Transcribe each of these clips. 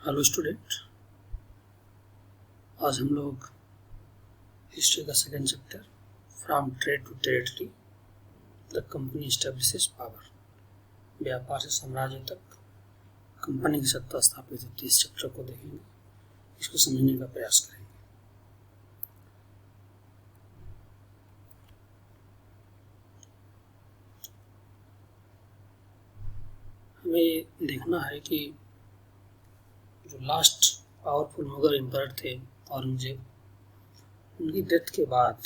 Hello student. आज हम लोग हिस्ट्री का second chapter from trade to territory the company establishes power, व्यापार से साम्राज्य तक कंपनी की सत्ता स्थापित होती है। इस चैप्टर को देखेंगे, इसको समझने का प्रयास करेंगे। हमें ये देखना है कि जो लास्ट पावरफुल मुगल एम्पायर थे औरंगजेब, उनकी डेथ के बाद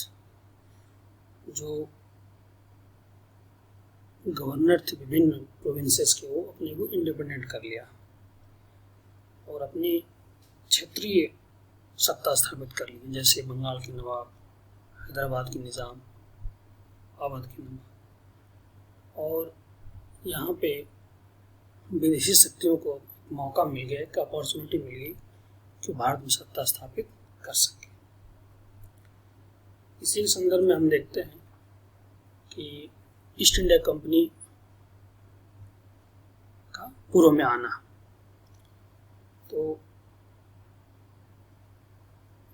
जो गवर्नर थे विभिन्न प्रोविंसेस के, वो अपने को इंडिपेंडेंट कर लिया और अपनी क्षेत्रीय सत्ता स्थापित कर ली। जैसे बंगाल की नवाब, हैदराबाद की निज़ाम, अवध की नवाब। और यहाँ पे विदेशी शक्तियों को मौका मिल गया, एक अपॉर्चुनिटी मिल गई जो भारत में सत्ता स्थापित कर सके। इसी संदर्भ में हम देखते हैं कि ईस्ट इंडिया कंपनी का पूर्व में आना, तो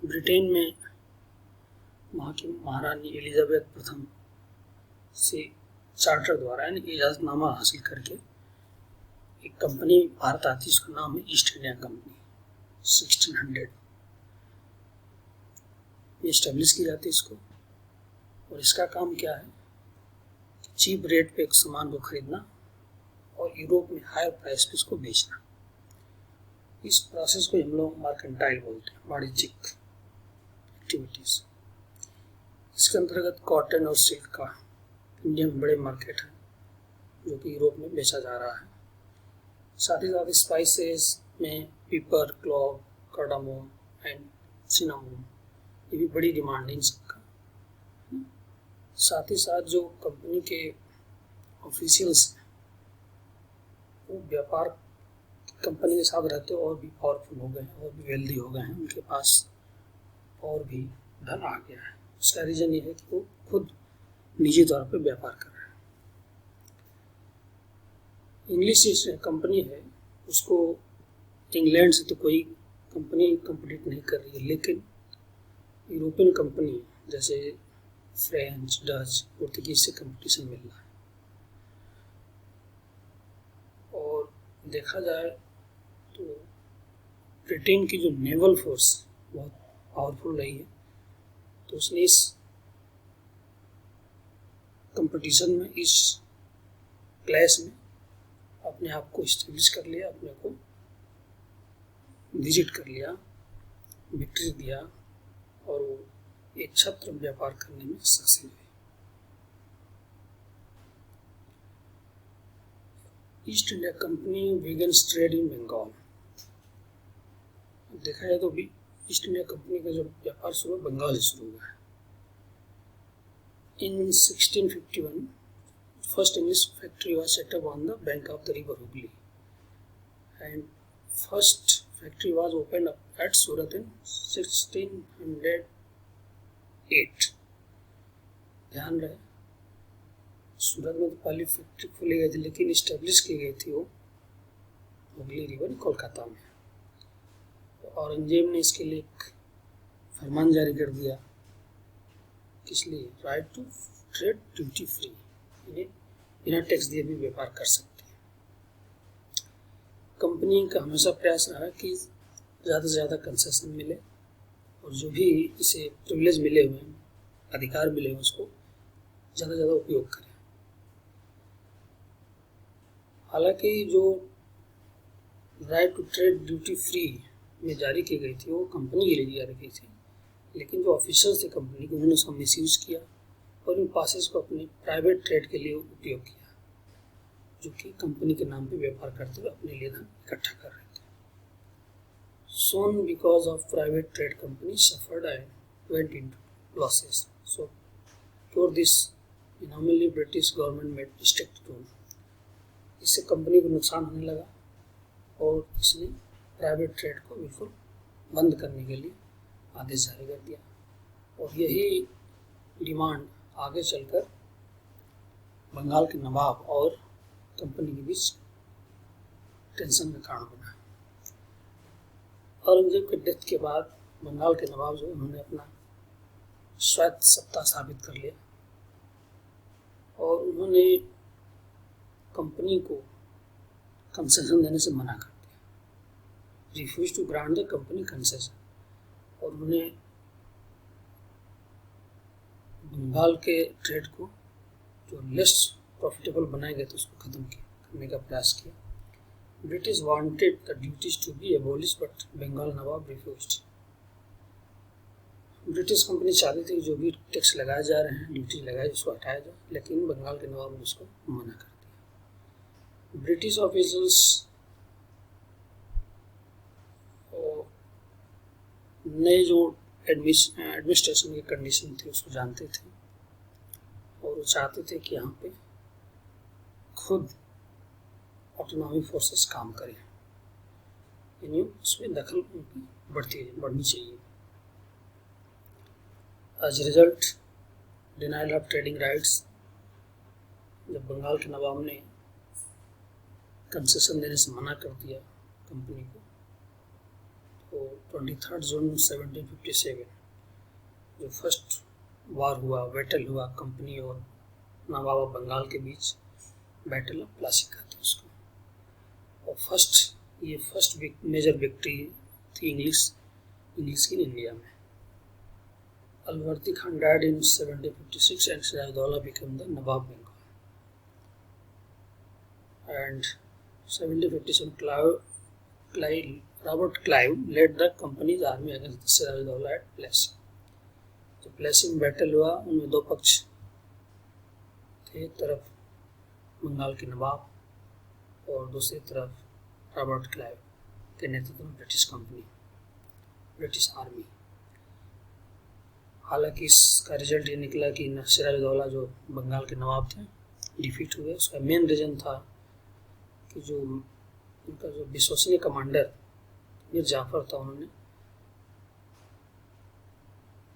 ब्रिटेन में वहाँ की महारानी एलिजाबेथ प्रथम से चार्टर द्वारा यानी इजाजतनामा हासिल करके एक कंपनी भारत आती, उसका नाम है ईस्ट इंडिया कंपनी। 1600 में इस्टेब्लिश की जाती है इसको। और इसका काम क्या है? चीप रेट पे एक सामान को खरीदना और यूरोप में हायर प्राइस पे इसको बेचना। इस प्रोसेस को हम लोग मार्केंटाइल बोलते हैं, वाणिज्यिक एक्टिविटीज। इसके अंतर्गत कॉटन और सिल्क का इंडिया में बड़े मार्केट है जो कि यूरोप में बेचा जा रहा है। साथ ही साथ स्पाइसेस में पीपर, क्लोव, कार्डामोम एंड सिनामोम, ये भी बड़ी डिमांड है इन सबका। साथ ही साथ जो कंपनी के ऑफिशियल्स हैं वो व्यापार कंपनी के साथ रहते और भी पावरफुल हो गए हैं और भी वेल्दी हो गए हैं, उनके पास और भी धन आ गया है। उसका रीजन ये है कि वो खुद निजी तौर पर व्यापार कर रहे हैं। इंग्लिश कंपनी है, उसको इंग्लैंड से तो कोई कंपनी कम्पीट नहीं कर रही है, लेकिन यूरोपियन कंपनी जैसे फ्रेंच, डच, पुर्तगीज से कंपटीशन मिल रहा है। और देखा जाए तो ब्रिटेन की जो नेवल फोर्स बहुत पावरफुल रही है, तो उसने इस कंपटीशन में, इस क्लैश में अपने आप को एस्टेब्लिश कर लिया, अपने को विजिट कर लिया, विक्ट्री दिया और वो एक छत्र व्यापार करने में सक्षम हुए। East India Company begins trade in Bengal. देखा जाए तो भी ईस्ट इंडिया कंपनी का जो व्यापार शुरू बंगाल से शुरू हुआ है। इन 1651 first English factory was set up on the bank of the river Hooghly, and first factory was opened up at Surat in 1608. ध्यान रहे, सूरत में तो पहली फैक्ट्री खोली गई थी, लेकिन इस्टेब्लिश की गई थी वो हुगली रिवर कोलकाता में। औरंगजेब ने इसके लिए एक फरमान जारी कर दिया, किस लिए? Right to trade duty free, यानी बिना टैक्स दिए भी व्यापार कर सकते हैं। कंपनी का हमेशा प्रयास रहा कि ज़्यादा से ज़्यादा कंसेशन मिले और जो भी इसे प्रिविलेज मिले हुए हैं, अधिकार मिले हुए, उसको ज़्यादा से ज़्यादा उपयोग करें। हालांकि जो right to trade duty free में जारी की गई थी वो कंपनी के लिए जारी की थी, लेकिन जो ऑफिसर्स थे कंपनी के, उन्होंने उसका मिसयूज़ किया और इन पासेस को अपने प्राइवेट ट्रेड के लिए उपयोग किया, जो कि कंपनी के नाम पे व्यापार करते हुए अपने लिए धन इकट्ठा कर रहे थे। Soon, because of private trade companies suffered and went into losses. So, for this anomaly, British government made strict rule. इससे कंपनी को नुकसान होने लगा और इसने प्राइवेट ट्रेड को बिल्कुल बंद करने के लिए आदेश जारी कर दिया। और यही डिमांड आगे चलकर बंगाल के नवाब और कंपनी के बीच टेंशन का कारण बना। औरंगजेब के डेथ के बाद बंगाल के नवाब जो उन्होंने अपना स्वायत्त सत्ता साबित कर लिया और उन्होंने कंपनी को कंसेशन देने से मना कर दिया, refuse to grant the company concession. और उन्होंने बंगाल के ट्रेड को जो लेस प्रॉफिटेबल बनाए गए थे उसको खत्म करने का प्रयास किया। British wanted the duties to be abolish but Bengal Nawab refused. British company चाहती थी जो भी टैक्स लगाए जा रहे हैं, ड्यूटी लगाए, उसको हटाया जाए, लेकिन बंगाल के नवाब ने उसको मना कर दिया। ब्रिटिश ऑफिसर्स नए जो एडमिनिस्ट्रेशन की कंडीशन थी उसको जानते थे और वो चाहते थे कि यहाँ पे खुद ऑटोनॉमी फोर्सेस काम करें, यानी उसमें दखल उनकी बढ़नी चाहिए। As result denial of trading rights, जब बंगाल के नवाब ने कंसेशन देने से मना कर दिया कंपनी को, तो 23 जून 1757 जो फर्स्ट वार हुआ, बैटल हुआ कंपनी और नवाब ऑफ बंगाल के बीच, बैटल ऑफ प्लासी कहते हैं उसको। और फर्स्ट मेजर विक्ट्री थी इंग्लिश की इंडिया में। Alivardi Khan died in 1756 and Siraj-Dowlah became the Nawab Bengal. And 1757 Robert Clive led the company's army against Siraj-Dowlah at Plassey. तो प्लेसी में बैटल हुआ, उनमें दो पक्ष थे, एक तरफ बंगाल के नवाब और दूसरी तरफ रॉबर्ट क्लाइव के नेतृत्व में ब्रिटिश आर्मी। हालांकि इसका रिजल्ट ये निकला कि सिराजुद्दौला जो बंगाल के नवाब थे डिफीट हुए। उसका मेन रीजन था कि जो उनका जो विश्वसनीय कमांडर मीर जाफर था, उन्होंने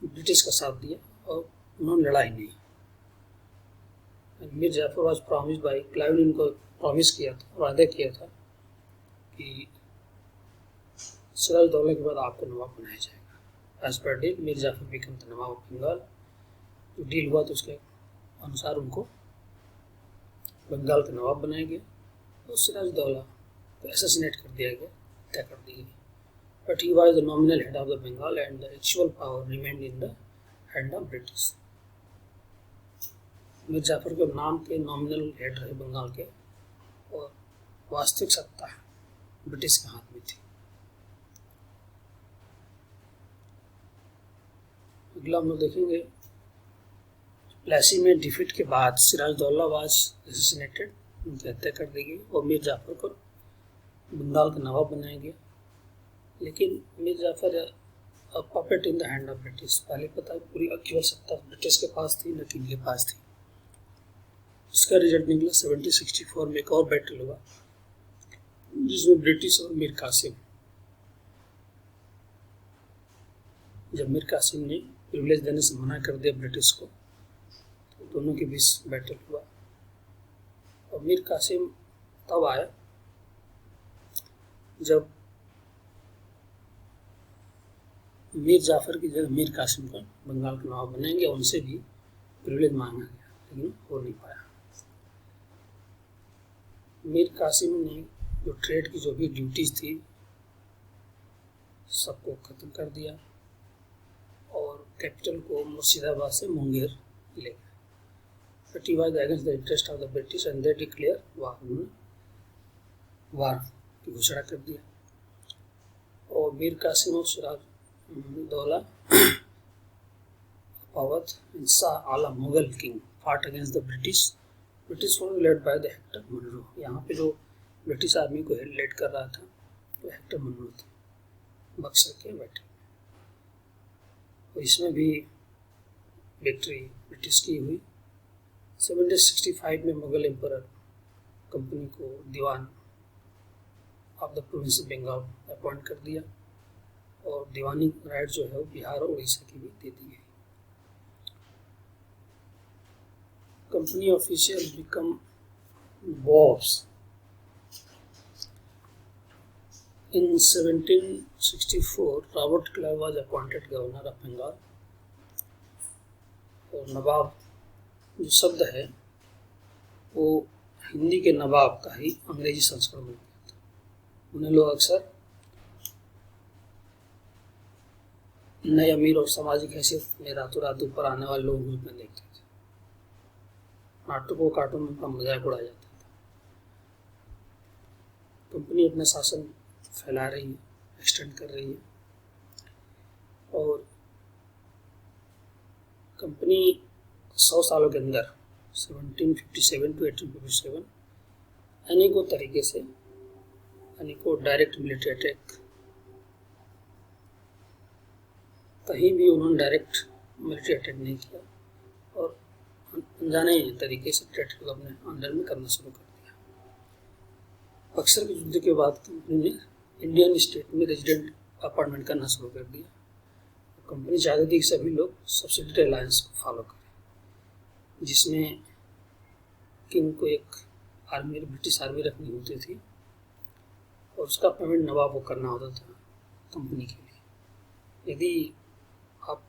ब्रिटिश का साथ दिया और उन्होंने लड़ाई नहीं। Mir Jafar was promised by Clive ने उनको प्रॉमिस किया था, वादा किया था कि सिराजुद्दौला के बाद आपको नवाब बनाया जाएगा। As per deal Mir Jafar become the Nawab of Bengal. जो डील हुआ तो उसके अनुसार उनको बंगाल का नवाब बनाया गया और सिराजुद्दौला को असैसिनेट कर दिया गया, हत्या कर दी गई। But he was the nominal head of the Bengal and the actual power remained in the hand of British. Mir Jafar के नाम के नॉमिनल हेड रहे बंगाल के और वास्तविक सत्ता ब्रिटिश के हाथ में थी। अगला हम लोग देखेंगे, प्लासी में डिफीट के बाद सिराजुद्दौला वाज असैसिनेटेड, उनकी हत्या कर दी गई और मीर जाफर को बंगाल का नवाब बनाया गया। लेकिन Mir Jafar a puppet in the hand of British. पहले पता है पूरी केवल सत्ता ब्रिटिश के पास थी, न कि इनके पास थी। इसका रिजल्ट निकला 1764 में एक और बैटल हुआ जिसमें ब्रिटिश और मीर कासिम, जब मीर कासिम ने प्रिविलेज देने से मना कर दिया ब्रिटिश को, तो दोनों के बीच बैटल हुआ। और मीर कासिम तब आया जब मीर जाफर की जगह मीर कासिम को बंगाल का नवाब बनाएंगे, उनसे भी प्रिविलेज मांगा गया लेकिन हो नहीं पाया। मीर कासिम ने जो ट्रेड की जो भी ड्यूटीज थी सबको खत्म कर दिया और कैपिटल को मुर्शिदाबाद से मुंगेर ले गए। But he was against the interest of the British and they declare war। वार की घोषणा कर दिया और मीर कासिम और Siraj-ud-Daulah Pawat and Shah Alam Mughal king fought against the British was led by the Hector Munro। यहाँ पे जो ब्रिटिश आर्मी को लीड कर रहा था वो हेक्टर मुनरो थे बक्सर के बैटल में। और इसमें भी विक्ट्री ब्रिटिश की हुई। 1765 में मुगल एम्परर कंपनी को दीवान of the province of Bengal appoint कर दिया और दीवानी राइट जो है वो बिहार और उड़ीसा की भी दे दी गई। Company official become bobs. In 1764, Robert Clive was appointed governor of Bengal. और नवाब जो शब्द है वो हिंदी के नवाब का ही अंग्रेजी संस्करण बन गया था। उन्हें लोग अक्सर नए अमीर और सामाजिक हैसियत में रातों रात ऊपर आने वाले लोगों के रूप में देखते थे। नाटकों कार्टून में उनका मजाक उड़ाया जाता था। कंपनी अपना शासन फैला रही है, एक्सटेंड कर रही है, और कंपनी 100 सालों के अंदर 1757 to 1857 अनेकों तरीके से अनेकों डायरेक्ट मिलिट्री अटैक, कहीं भी उन्होंने डायरेक्ट मिलिट्री अटैक नहीं किया और अनजाने तरीके से टेररिस्ट को अपने अंडर में करना शुरू कर दिया। बक्सर के युद्ध के बाद कंपनी ने इंडियन स्टेट में रेजिडेंट अपॉइंटमेंट करना शुरू कर दिया। कंपनी चाहती थी कि सभी लोग सब्सिडी अलायंस को फॉलो करें, जिसमें किंग को एक आर्मी, ब्रिटिश आर्मी रखनी होती थी और उसका पेमेंट नवाब को करना होता था कंपनी के लिए। यदि आप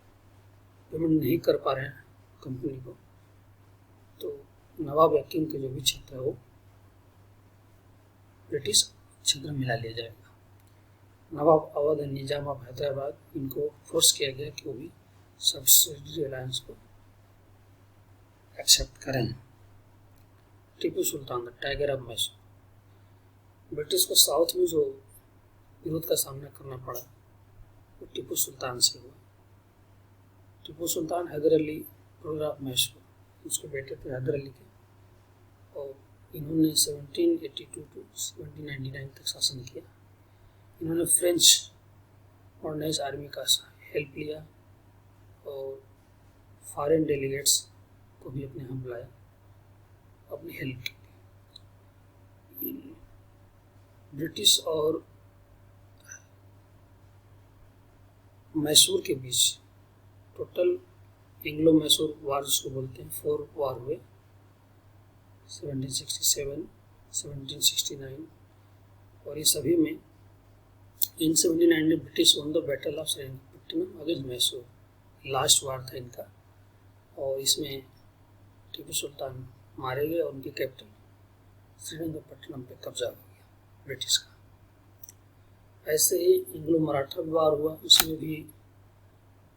पेमेंट नहीं कर पा रहे हैं कंपनी को, तो नवाब या किंग के जो भी क्षेत्र है वो ब्रिटिश क्षेत्र में मिला लिया जाएगा। नवाब अवध एंड निजाम ऑफ हैदराबाद, इनको फोर्स किया गया कि वो भी सब्सिडी अलायंस को एक्सेप्ट करें। Tipu Sultan, the tiger of Mysore, British को साउथ में जो विरोध का सामना करना पड़ा वो टीपू सुल्तान से हुआ। टीपू सुल्तान हैदर अली रूलर ऑफ मैसूर, उसके बेटे थे हैदर अली के, और इन्होंने 1782 to 1799 तक शासन किया। इन्होंने फ्रेंच मॉडर्नाइज आर्मी का हेल्प लिया और फॉरेन डेलीगेट्स को भी अपने यहाँ बुलाया, अपनी हेल्प के लिए। ब्रिटिश और मैसूर के बीच टोटल एंग्लो मैसूर वार जिसको बोलते हैं 4 वार हुए, 1767, 1769, और ये सभी में इन 1799 में British won the battle of Srirangapatnam against Mysore, last war था इनका, और इसमें टीपू सुल्तान मारे गए और उनके कैपिटल श्रीरंगपट्टनम पे कब्जा हो गया ब्रिटिश का। ऐसे ही इंग्लो मराठा वार हुआ, उसमें भी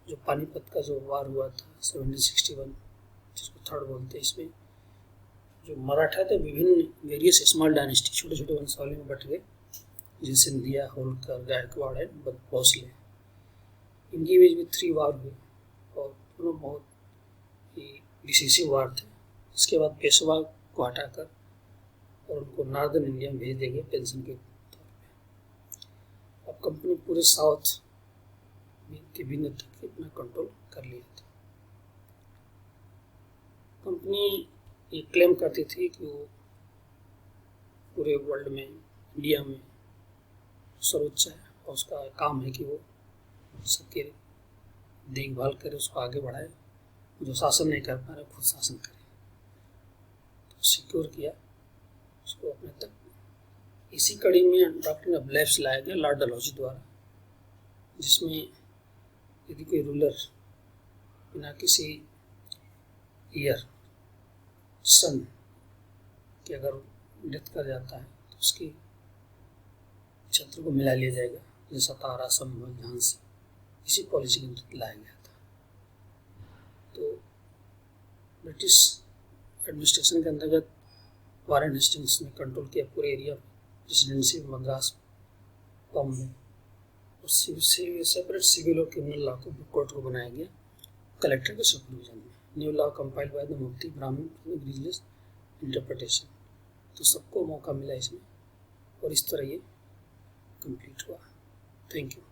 जो पानीपत का जो वार हुआ था 1761, जिसको थर्ड बोलते हैं, इसमें जो मराठा थे विभिन्न वेरियस स्मॉल डायनेस्टी, छोटे छोटे वंशावली में बट गए, जिन सिंधिया, होलकर, गायकवाड़ है, भोसले, इनकी बीच में 3 वार हुए और दोनों बहुत ही डिसिसिव वार थे। इसके बाद पेशवा को हटाकर और उनको नॉर्दर्न इंडिया में भेज दिया गया पेंशन के तौर पे। अब कंपनी पूरे साउथ के भिन्न तक अपना कंट्रोल कर लिया था। कंपनी ये क्लेम करती थी कि वो पूरे वर्ल्ड में, इंडिया में सर्वोच्च है और उसका काम है कि वो सबके देखभाल करे, उसको आगे बढ़ाए, जो शासन नहीं कर पा रहे खुद शासन करे। तो सिक्योर किया उसको अपने तक। इसी कड़ी में डॉक्ट्रिन ऑफ लेफ्ट लाया गया लॉर्ड डलहौजी द्वारा, जिसमें यदि कोई रूलर बिना किसी ईयर, सन कि अगर डेथ कर जाता है तो उसकी क्षेत्र को मिला लिया जाएगा, जैसा तारा, संभल, झांसी, इसी पॉलिसी के अंतर्गत लाया गया था। तो ब्रिटिश एडमिनिस्ट्रेशन के अंतर्गत वारेन हेस्टिंग्स ने कंट्रोल किया पूरे एरिया, प्रेसिडेंसी, मद्रास, बॉम्बे, और सेपरेट सिविल और क्रिमिनल लॉ को कोर्ट को बनाया गया कलेक्टर के सुपरविजन में। New law compiled by the mufti Brahmin religious interpretation. तो सबको मौका मिला इसमें और इस तरह ये कंप्लीट हुआ। Thank you.